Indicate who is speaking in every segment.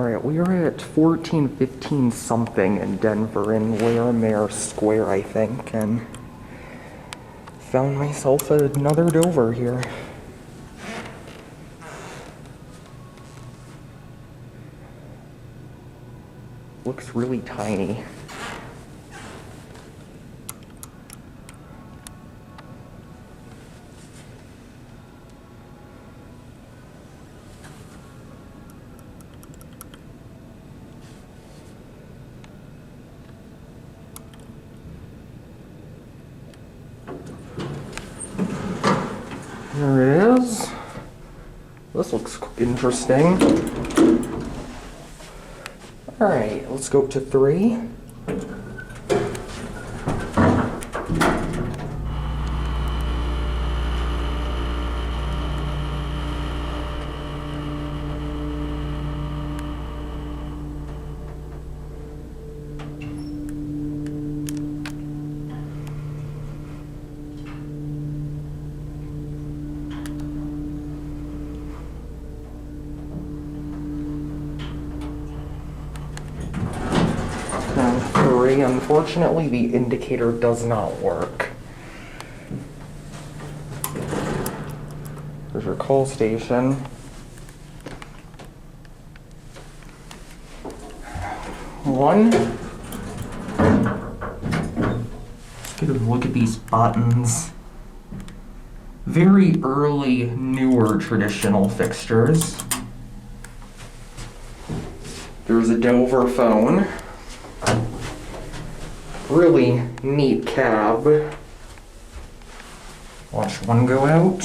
Speaker 1: Alright, we are at 1415 something in Denver in Larimer Square, I think, and found myself another Dover here. Looks really tiny. There it is. This looks interesting. Alright, let's go up to 3. Unfortunately, the indicator does not work. There's your call station. 1. Let's get a look at these buttons. Very early, newer traditional fixtures. There's a Dover phone. Really neat cab. Watch one go out.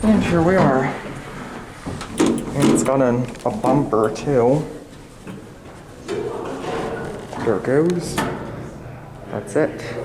Speaker 1: And here we are. And it's got a bumper too. There it goes. That's it.